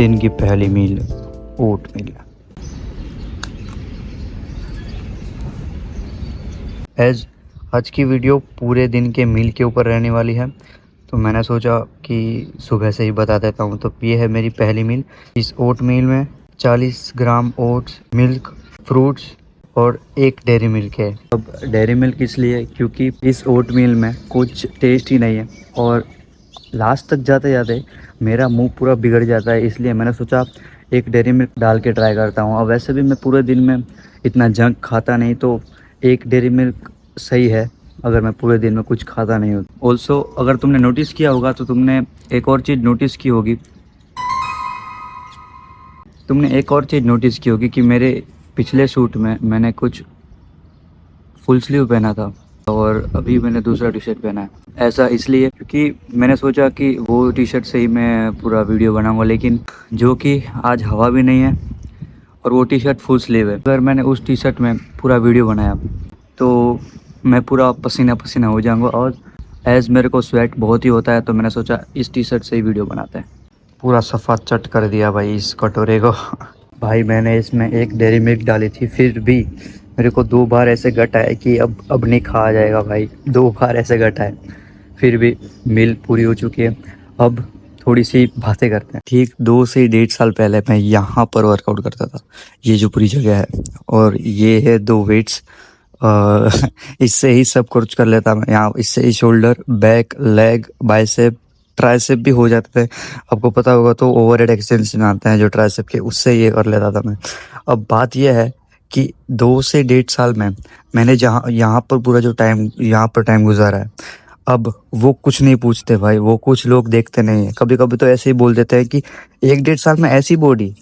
दिन की पहली मील ओट मील। एज आज की वीडियो पूरे दिन के मील के ऊपर रहने वाली है, तो मैंने सोचा कि सुबह से ही बता देता हूँ। तो ये है मेरी पहली मील। इस ओट मील में 40 ग्राम ओट्स, मिल्क, फ्रूट्स और एक डेयरी मिल्क है। अब डेयरी मिल्क इसलिए क्योंकि इस ओट मील में कुछ टेस्ट ही नहीं है और लास्ट तक जाते जाते मेरा मुंह पूरा बिगड़ जाता है, इसलिए मैंने सोचा एक डेयरी मिल्क डाल के ट्राई करता हूँ। और वैसे भी मैं पूरे दिन में इतना जंक खाता नहीं, तो एक डेयरी मिल्क सही है अगर मैं पूरे दिन में कुछ खाता नहीं हूँ। ऑल्सो अगर तुमने नोटिस किया होगा तो तुमने एक और चीज़ नोटिस की होगी कि मेरे पिछले शूट में मैंने कुछ फुल स्लीव पहना था और अभी मैंने दूसरा टी शर्ट पहना है। ऐसा इसलिए क्योंकि मैंने सोचा कि वो टी शर्ट से ही मैं पूरा वीडियो बनाऊंगा, लेकिन जो कि आज हवा भी नहीं है और वो टी शर्ट फुल स्लीव है। अगर मैंने उस टी शर्ट में पूरा वीडियो बनाया तो मैं पूरा पसीना पसीना हो जाऊंगा और एज़ मेरे को स्वेट बहुत ही होता है, तो मैंने सोचा इस टी शर्ट से ही वीडियो बनाते हैं। पूरा सफ़ा चट कर दिया भाई इस कटोरे को। भाई मैंने इसमें एक डेयरी मिल्क डाली थी, फिर भी मेरे को 2 बार ऐसे गट आए कि अब नहीं खाया जाएगा भाई। 2 बार ऐसे गट आए, फिर भी मील पूरी हो चुकी है। अब थोड़ी सी बातें करते हैं। ठीक 2 से 1.5 साल पहले मैं यहाँ पर वर्कआउट करता था। ये जो पूरी जगह है और ये है 2 वेट्स। इससे ही सब कुछ कर लेता मैं यहाँ। इससे ही shoulder, back, leg, bicep, tricep भी हो जाते थे। आपको पता होगा तो ओवरहेड एक्सटेंशन आते हैं जो ट्राइसेप के, उससे ये कर लेता था मैं। अब बात यह है कि 2 से 1.5 साल में मैंने जहाँ यहाँ पर पूरा जो टाइम यहाँ पर टाइम गुजारा है, अब वो कुछ नहीं पूछते भाई। वो कुछ लोग देखते नहीं है, कभी कभी तो ऐसे ही बोल देते हैं कि 1-1.5 साल में ऐसी बॉडी,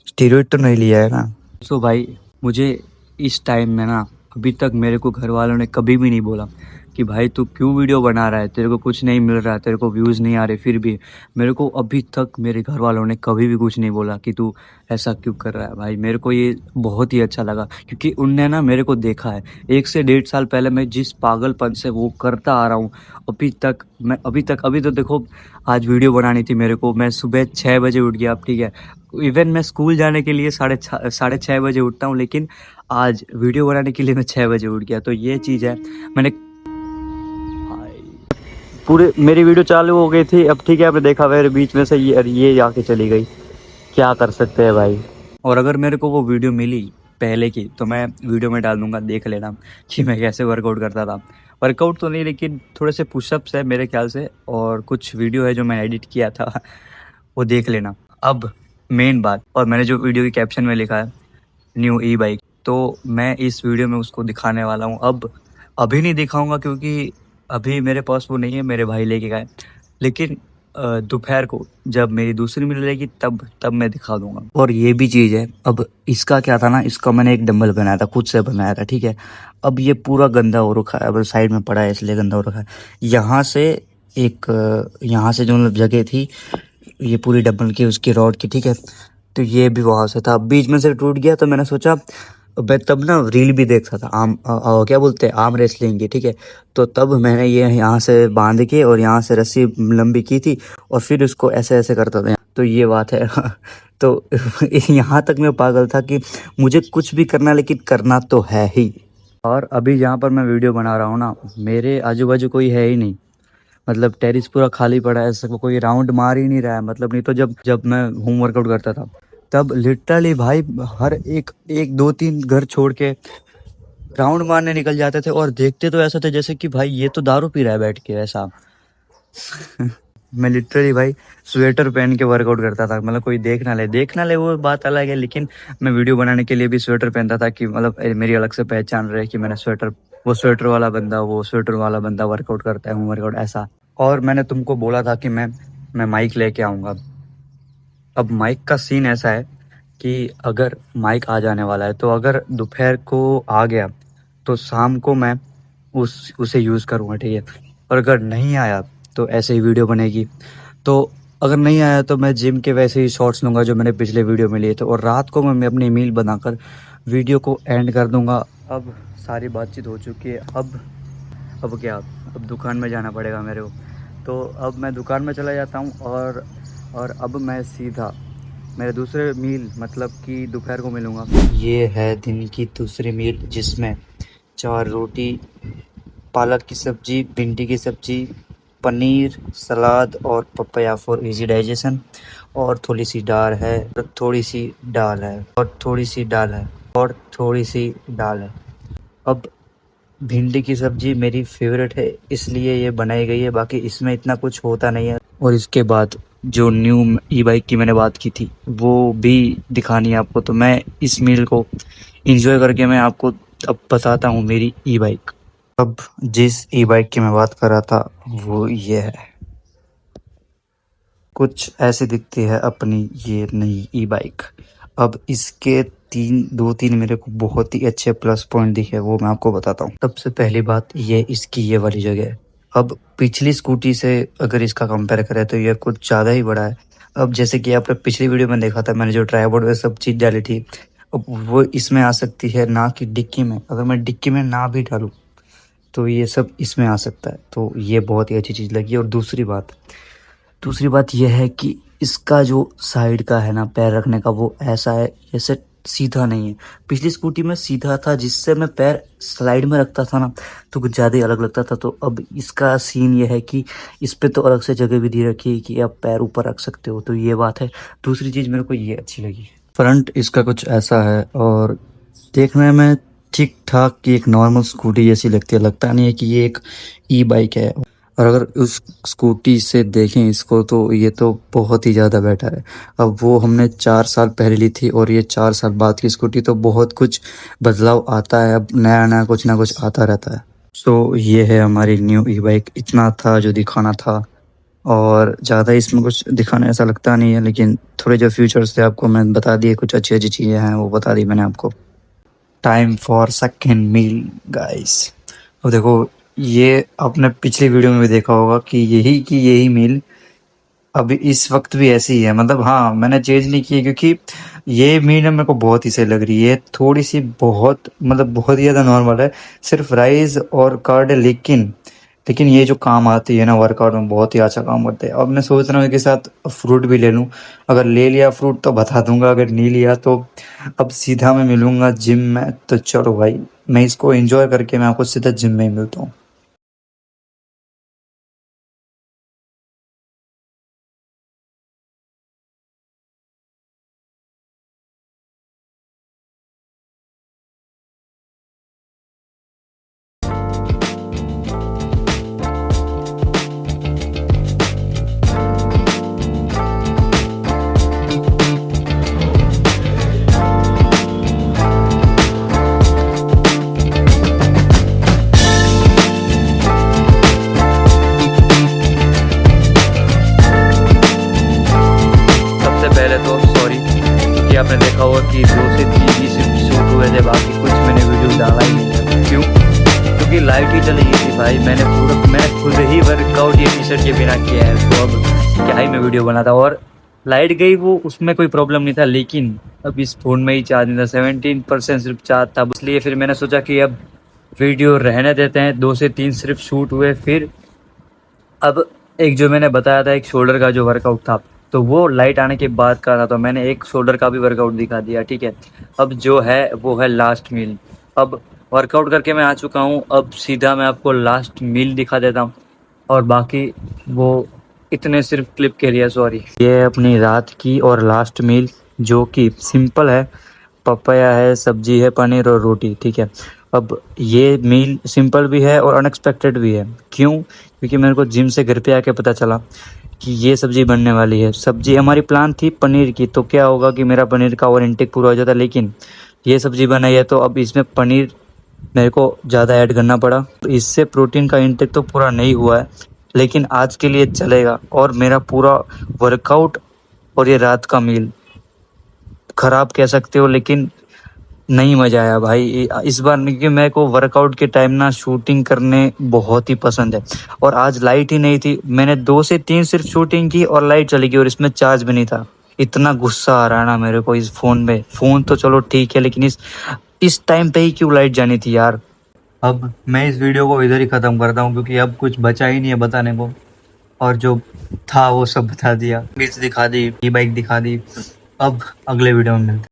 स्टीरॉइड तो नहीं लिया है ना। सो भाई मुझे इस टाइम में ना अभी तक मेरे को घर वालों ने कभी भी नहीं बोला कि भाई तू क्यों वीडियो बना रहा है, तेरे को कुछ नहीं मिल रहा है, तेरे को व्यूज़ नहीं आ रहे। फिर भी मेरे को अभी तक मेरे घर वालों ने कभी भी कुछ नहीं बोला कि तू ऐसा क्यों कर रहा है। भाई मेरे को ये बहुत ही अच्छा लगा क्योंकि उनने ना मेरे को देखा है 1 से 1.5 साल पहले मैं जिस पागलपन से वो करता आ रहा हूँ अभी तो देखो आज वीडियो बनानी थी मेरे को। मैं सुबह 6 बजे उठ गया। अब ठीक है, इवन मैं स्कूल जाने के लिए साढ़े छः बजे उठता हूँ, लेकिन आज वीडियो बनाने के लिए मैं 6 बजे उठ गया। तो ये चीज़ है। मैंने पूरे मेरी वीडियो चालू हो गई थी, अब ठीक है आपने देखा मेरे बीच में से ये आके चली गई। क्या कर सकते हैं भाई। और अगर मेरे को वो वीडियो मिली पहले की तो मैं वीडियो में डाल दूंगा, देख लेना कि मैं कैसे वर्कआउट करता था। वर्कआउट तो नहीं, लेकिन थोड़े से पुशअप्स है मेरे ख्याल से और कुछ वीडियो है जो मैं एडिट किया था, वो देख लेना। अब मेन बात, और मैंने जो वीडियो के कैप्शन में लिखा है न्यू ई बाइक, तो मैं इस वीडियो में उसको दिखाने वाला हूँ। अब अभी नहीं दिखाऊंगा क्योंकि अभी मेरे पास वो नहीं है, मेरे भाई लेके गए। लेकिन दोपहर को जब मेरी दूसरी मील रहेगी तब मैं दिखा दूंगा। और ये भी चीज़ है, अब इसका क्या था ना, इसका मैंने एक डंबल बनाया था, खुद से बनाया था, ठीक है। अब ये पूरा गंदा हो रखा है, अब साइड में पड़ा है इसलिए गंदा हो रखा है। यहाँ से यहाँ से जो मतलब जगह थी ये पूरी डंबल की, उसकी रॉड की, ठीक है। तो ये भी वहाँ से था, बीच में से टूट गया। तो मैंने सोचा, मैं तब ना रील भी देखता था क्या बोलते हैं, आर्म रेसलिंग की, ठीक है। तो तब मैंने ये यहाँ से बांध के और यहाँ से रस्सी लंबी की थी और फिर उसको ऐसे ऐसे करता था। तो ये बात है। तो यहाँ तक मैं पागल था कि मुझे कुछ भी करना, लेकिन करना तो है ही। और अभी जहाँ पर मैं वीडियो बना रहा हूँ ना, मेरे आजू बाजू कोई है ही नहीं। मतलब टेरिस पूरा खाली पड़ा है, ऐसा कोई राउंड मार ही नहीं रहा है। मतलब नहीं तो जब मैं होम वर्कआउट करता था तब लिटरली भाई हर एक 2-3 घर छोड़ के राउंड मारने निकल जाते थे और देखते तो ऐसा थे जैसे कि भाई ये तो दारू पी रहा है बैठ के, ऐसा। मैं लिटरली भाई स्वेटर पहन के वर्कआउट करता था, मतलब कोई देख ना ले वो बात अलग है, लेकिन मैं वीडियो बनाने के लिए भी स्वेटर पहनता था कि मतलब मेरी अलग से पहचान रहे कि मैंने वो स्वेटर वाला बंदा वर्कआउट करता है, वर्कआउट ऐसा। और मैंने तुमको बोला था कि मैं माइक लेके आऊँगा। अब माइक का सीन ऐसा है कि अगर माइक आ जाने वाला है तो अगर दोपहर को आ गया तो शाम को मैं उसे यूज़ करूँगा, ठीक है। और अगर नहीं आया तो ऐसे ही वीडियो बनेगी। तो अगर नहीं आया तो मैं जिम के वैसे ही शॉर्ट्स लूँगा जो मैंने पिछले वीडियो में लिए थे, और रात को मैं अपनी मील बनाकर वीडियो को एंड कर दूँगा। अब सारी बातचीत हो चुकी है। अब क्या, अब दुकान में जाना पड़ेगा मेरे को। तो अब मैं दुकान में चला जाता हूँ और अब मैं सीधा मेरे दूसरे मील मतलब कि दोपहर को मिलूँगा। ये है दिन की दूसरी मील जिसमें 4 रोटी, पालक की सब्जी, भिंडी की सब्जी, पनीर, सलाद और पपाया फॉर इजी डाइजेशन, और थोड़ी सी दाल है, और थोड़ी सी दाल है, और थोड़ी सी दाल है, और थोड़ी सी दाल है। अब भिंडी की सब्जी मेरी फेवरेट है इसलिए ये बनाई गई है, बाकी इसमें इतना कुछ होता नहीं है। और इसके बाद जो न्यू ई बाइक की मैंने बात की थी वो भी दिखानी है आपको, तो मैं इस मील को एंजॉय करके मैं आपको अब बताता हूँ मेरी ई बाइक। अब जिस ई बाइक की मैं बात कर रहा था वो ये है, कुछ ऐसी दिखती है अपनी ये नई ई बाइक। अब इसके दो तीन मेरे को बहुत ही अच्छे प्लस पॉइंट दिखे, वो मैं आपको बताता हूँ। सबसे पहली बात ये इसकी ये वाली जगह है। अब पिछली स्कूटी से अगर इसका कंपेयर करें तो ये कुछ ज़्यादा ही बड़ा है। अब जैसे कि आपने पिछली वीडियो में देखा था, मैंने जो ट्राइपॉड में सब चीज़ डाली थी, अब वो इसमें आ सकती है ना कि डिक्की में। अगर मैं डिक्की में ना भी डालूँ तो ये सब इसमें आ सकता है, तो ये बहुत ही अच्छी चीज़ लगी। और दूसरी बात यह है कि इसका जो साइड का है ना पैर रखने का, वो ऐसा है जैसे सीधा नहीं है। पिछली स्कूटी में सीधा था जिससे मैं पैर स्लाइड में रखता था ना तो कुछ ज़्यादा ही अलग लगता था। तो अब इसका सीन ये है कि इस पे तो अलग से जगह भी दे रखी है कि आप पैर ऊपर रख सकते हो, तो ये बात है। दूसरी चीज़ मेरे को ये अच्छी लगी, फ्रंट इसका कुछ ऐसा है और देखने में ठीक ठाक की एक नॉर्मल स्कूटी जैसी लगती है, लगता नहीं है कि ये एक ई बाइक है। और अगर उस स्कूटी से देखें इसको तो ये तो बहुत ही ज़्यादा बेटर है। अब वो हमने 4 साल पहले ली थी और ये 4 साल बाद की स्कूटी, तो बहुत कुछ बदलाव आता है, अब नया नया कुछ ना कुछ आता रहता है। सो ये है हमारी न्यू ई बाइक। इतना था जो दिखाना था और ज़्यादा इसमें कुछ दिखाने ऐसा लगता नहीं है, लेकिन थोड़े जो फ्यूचर्स थे आपको मैं बता दिए, कुछ अच्छी अच्छी चीज़ें हैं वो बता दी मैंने आपको। Time for second meal guys. अब देखो, ये आपने पिछली वीडियो में भी देखा होगा कि यही मील अभी इस वक्त भी ऐसी ही है। मतलब हाँ, मैंने चेंज नहीं की है क्योंकि ये मील मेरे को बहुत ही सही लग रही है। थोड़ी सी बहुत मतलब बहुत ही ज़्यादा नॉर्मल है, सिर्फ राइस और कार्ड है, लेकिन ये जो काम आती है ना वर्कआउट में बहुत ही अच्छा काम करते हैं। अब मैं सोच रहा हूँ इसके साथ फ्रूट भी ले लूँ। अगर ले लिया फ्रूट तो बता दूंगा, अगर नहीं लिया तो अब सीधा मैं मिलूंगा जिम में। तो चलो भाई, मैं इसको एंजॉय करके मैं आपको सीधा जिम में ही मिलता हूँ। सबसे पहले तो सॉरी कि आपने देखा होगा कि 2 से 3 ही सिर्फ शूट हुए थे, बाकी कुछ मैंने वीडियो डाला ही नहीं है। क्यों? क्योंकि लाइट ही चली गई थी भाई। मैंने खुद ही वर्कआउट ये टी शर्ट के बिना किया है, तो अब क्या ही मैं वीडियो बनाता। और लाइट गई वो उसमें कोई प्रॉब्लम नहीं था, लेकिन अब इस फ़ोन में ही चार्ज नहीं था, 17% सिर्फ चार्ज था। इसलिए फिर मैंने सोचा कि अब वीडियो रहने देते हैं। 2 से 3 सिर्फ शूट हुए। फिर अब एक जो मैंने बताया था एक शोल्डर का जो वर्कआउट था, तो वो लाइट आने के बाद का था, तो मैंने एक शोल्डर का भी वर्कआउट दिखा दिया, ठीक है। अब जो है वो है लास्ट मील। अब वर्कआउट करके मैं आ चुका हूँ, अब सीधा मैं आपको लास्ट मील दिखा देता हूँ और बाकी वो इतने सिर्फ क्लिप के लिए सॉरी। ये है अपनी रात की और लास्ट मील, जो कि सिंपल है। पपाया है, सब्जी है, पनीर और रोटी, ठीक है। अब ये मील सिंपल भी है और अनएक्सपेक्टेड भी है। क्यों? क्योंकि मेरे को जिम से घर पे आके पता चला कि ये सब्जी बनने वाली है। सब्जी हमारी प्लान थी पनीर की, तो क्या होगा कि मेरा पनीर का और इंटेक पूरा हो जाता, लेकिन ये सब्जी बनाई है तो अब इसमें पनीर मेरे को ज़्यादा ऐड करना पड़ा, तो इससे प्रोटीन का इंटेक तो पूरा नहीं हुआ है, लेकिन आज के लिए चलेगा। और मेरा पूरा वर्कआउट और ये रात का मील खराब कह सकते हो, लेकिन नहीं मज़ा आया भाई इस बार, क्योंकि मेरे को वर्कआउट के टाइम ना शूटिंग करने बहुत ही पसंद है। और आज लाइट ही नहीं थी, मैंने 2 से 3 सिर्फ शूटिंग की और लाइट चली गई और इसमें चार्ज भी नहीं था। इतना गुस्सा आ रहा है ना मेरे को इस फ़ोन में। फ़ोन तो चलो ठीक है, लेकिन इस टाइम पे ही क्यों लाइट जानी थी यार। अब मैं इस वीडियो को इधर ही ख़त्म करता हूँ क्योंकि अब कुछ बचा ही नहीं है बताने को, और जो था वो सब बता दिया। बीच दिखा दी, ई बाइक दिखा दी। अब अगले वीडियो में मिलते हैं।